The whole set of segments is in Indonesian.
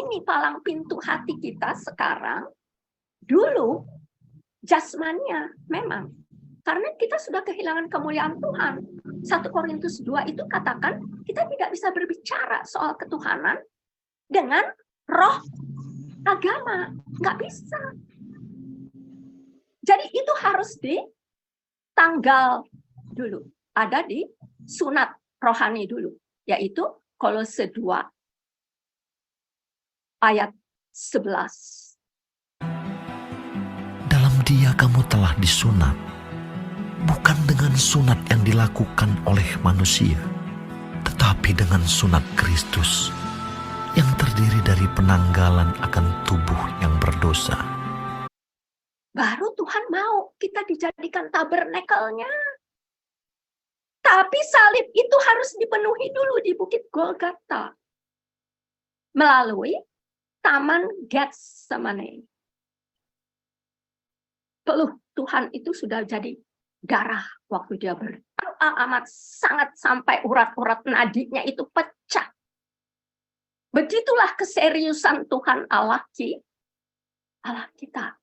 ini palang pintu hati kita sekarang. Dulu jasmania memang. Karena kita sudah kehilangan kemuliaan Tuhan. 1 Korintus 2 itu katakan kita tidak bisa berbicara soal ketuhanan dengan roh agama. Nggak bisa. Jadi itu harus ditanggal dulu. Ada di sunat rohani dulu. Yaitu Kolose 2 ayat 11. Dalam Dia kamu telah disunat, bukan dengan sunat yang dilakukan oleh manusia, tetapi dengan sunat Kristus, yang terdiri dari penanggalan akan tubuh yang berdosa. Baru Tuhan mau kita dijadikan tabernakelnya. Tapi salib itu harus dipenuhi dulu di Bukit Golgota. Melalui Taman Getsemane. Peluh Tuhan itu sudah jadi darah waktu dia berdoa amat sangat sampai urat-urat nadinya itu pecah. Begitulah keseriusan Tuhan Allah kita.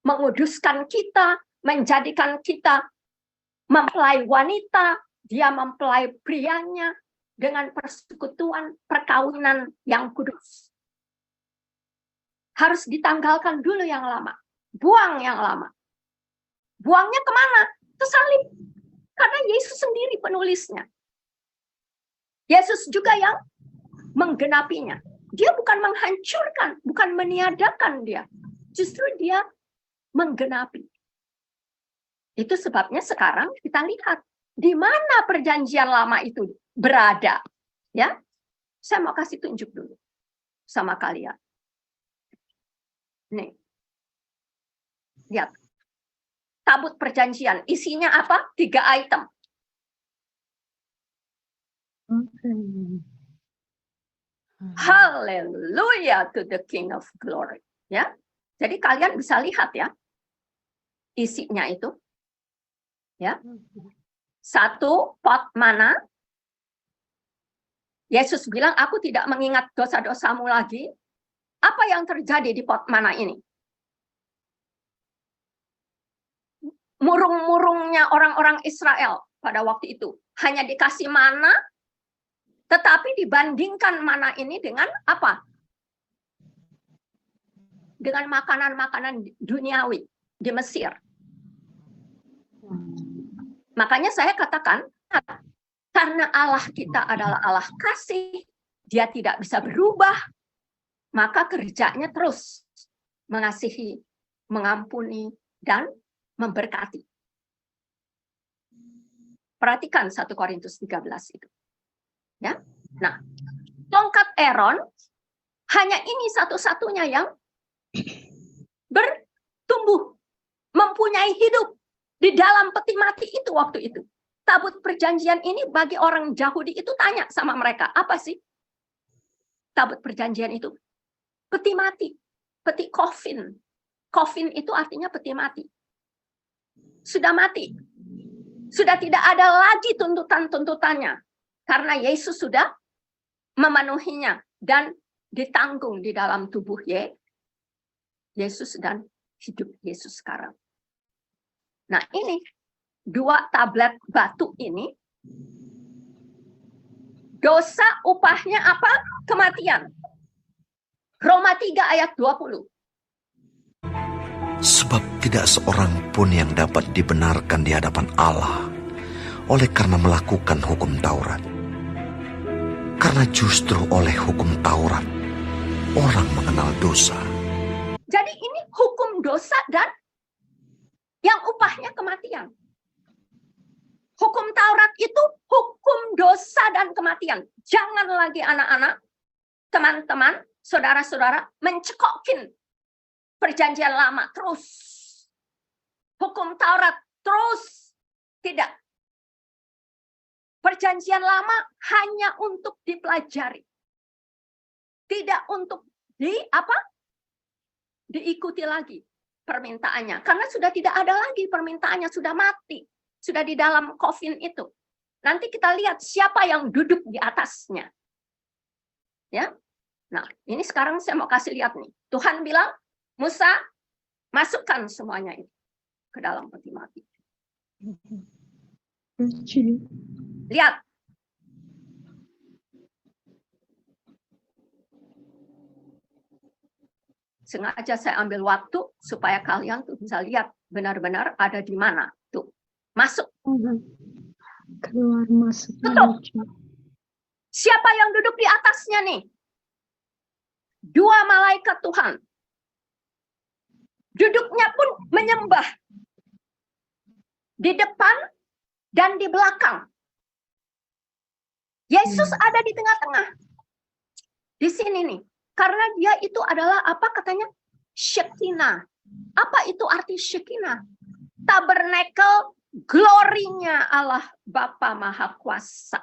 Menguduskan kita, menjadikan kita mempelai wanita, dia mempelai prianya dengan persekutuan perkawinan yang kudus. Harus ditanggalkan dulu yang lama, buang yang lama. Buangnya kemana? Ke salib. Karena Yesus sendiri penulisnya. Yesus juga yang menggenapinya. Dia bukan menghancurkan, bukan meniadakan dia. Justru dia menggenapi. Itu sebabnya sekarang kita lihat di mana perjanjian lama itu berada. Ya, saya mau kasih tunjuk dulu sama kalian. Nih, lihat. Tabut perjanjian, isinya apa? 3 item. Hallelujah to the King of Glory. Ya, jadi kalian bisa lihat ya, isinya itu. Ya, 1 pot mana? Yesus bilang, aku tidak mengingat dosa-dosamu lagi. Apa yang terjadi di pot mana ini? Murung-murungnya orang-orang Israel pada waktu itu hanya dikasih mana, tetapi dibandingkan mana ini dengan apa? Dengan makanan-makanan duniawi di Mesir. Makanya saya katakan, karena Allah kita adalah Allah kasih, dia tidak bisa berubah, maka kerjanya terus mengasihi, mengampuni, dan memberkati. Perhatikan 1 Korintus 13 itu. Ya. Nah, tongkat Aaron hanya ini satu-satunya yang bertumbuh, mempunyai hidup di dalam peti mati itu waktu itu. Tabut perjanjian ini bagi orang Yahudi itu tanya sama mereka, apa sih tabut perjanjian itu? Peti mati, peti coffin. Coffin itu artinya peti mati. Sudah mati. Sudah tidak ada lagi tuntutan-tuntutannya. Karena Yesus sudah memenuhinya. Dan ditanggung di dalam tubuh Yesus dan hidup Yesus sekarang. Nah ini, 2 tablet batu ini, dosa upahnya apa? Kematian. Roma 3 ayat 20. Sebab tidak seorang pun yang dapat dibenarkan di hadapan Allah oleh karena melakukan hukum Taurat. Karena justru oleh hukum Taurat, orang mengenal dosa. Jadi ini hukum dosa dan yang upahnya kematian. Hukum Taurat itu hukum dosa dan kematian. Jangan lagi anak-anak, teman-teman, saudara-saudara mencekokin perjanjian lama terus. Hukum Taurat terus. Tidak. Perjanjian lama hanya untuk dipelajari. Tidak untuk diikuti lagi permintaannya. Karena sudah tidak ada lagi permintaannya, sudah mati. Sudah di dalam coffin itu. Nanti kita lihat siapa yang duduk di atasnya. Ya. Nah, ini sekarang saya mau kasih lihat nih. Tuhan bilang, Musa, masukkan semuanya ini ke dalam peti mati. Lihat. Sengaja saya ambil waktu supaya kalian tuh bisa lihat benar-benar ada di mana. Tuh, masuk. Keluar masuk. Tutup. Siapa yang duduk di atasnya nih? 2 malaikat Tuhan. Duduknya pun menyembah. Di depan dan di belakang. Yesus ada di tengah-tengah. Di sini nih. Karena dia itu adalah apa katanya? Shekinah. Apa itu arti Shekinah? Tabernakel glorinya Allah Bapa Maha Kuasa.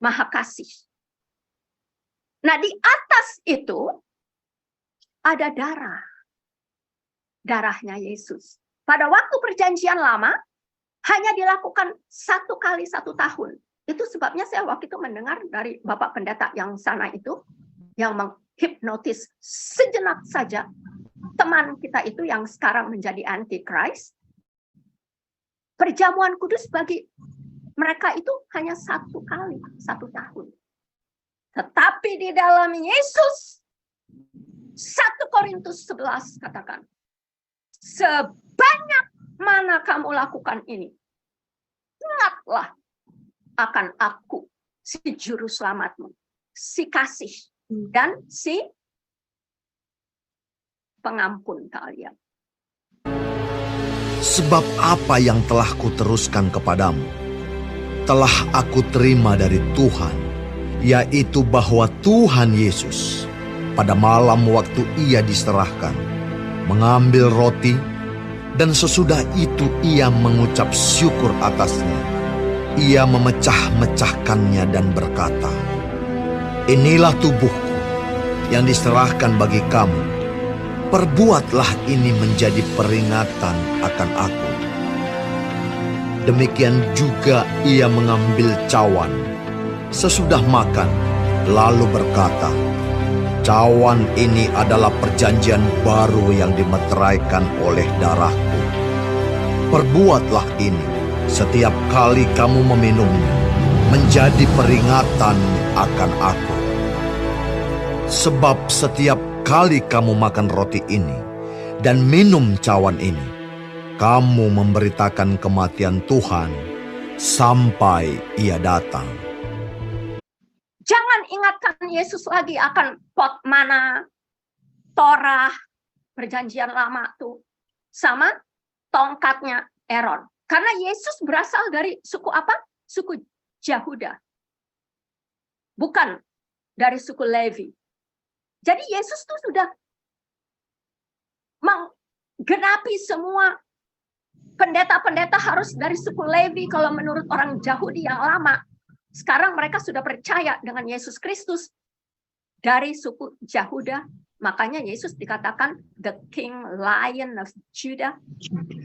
Maha Kasih. Nah, di atas itu ada darah. Darahnya Yesus. Pada waktu perjanjian lama, hanya dilakukan 1 kali 1 tahun. Itu sebabnya saya waktu itu mendengar dari Bapak Pendeta yang sana itu, yang menghipnotis sejenak saja teman kita itu yang sekarang menjadi antikris. Perjamuan kudus bagi mereka itu hanya 1 kali 1 tahun. Tetapi di dalam Yesus, 1 Korintus 11 katakan, sebanyak mana kamu lakukan ini, ingatlah akan aku, si juru selamatmu, si kasih, dan si pengampun kalian. Sebab apa yang telah kuteruskan kepadamu, telah aku terima dari Tuhan, yaitu bahwa Tuhan Yesus, pada malam waktu ia diserahkan, mengambil roti, dan sesudah itu ia mengucap syukur atasnya. Ia memecah-mecahkannya dan berkata, "Inilah tubuhku yang diserahkan bagi kamu. Perbuatlah ini menjadi peringatan akan aku." Demikian juga ia mengambil cawan sesudah makan, lalu berkata, "Cawan ini adalah perjanjian baru yang dimeteraikan oleh darahku. Perbuatlah ini setiap kali kamu meminumnya, menjadi peringatan akan aku. Sebab setiap kali kamu makan roti ini dan minum cawan ini, kamu memberitakan kematian Tuhan sampai ia datang." Jangan ingatkan Yesus lagi akan pot mana, Torah, perjanjian lama tuh, sama tongkatnya Aaron. Karena Yesus berasal dari suku apa? Suku Yahuda. Bukan dari suku Levi. Jadi Yesus tuh sudah menggenapi semua pendeta-pendeta harus dari suku Levi kalau menurut orang Yahudi yang lama. Sekarang mereka sudah percaya dengan Yesus Kristus dari suku Yahuda. Makanya Yesus dikatakan the King Lion of Judah.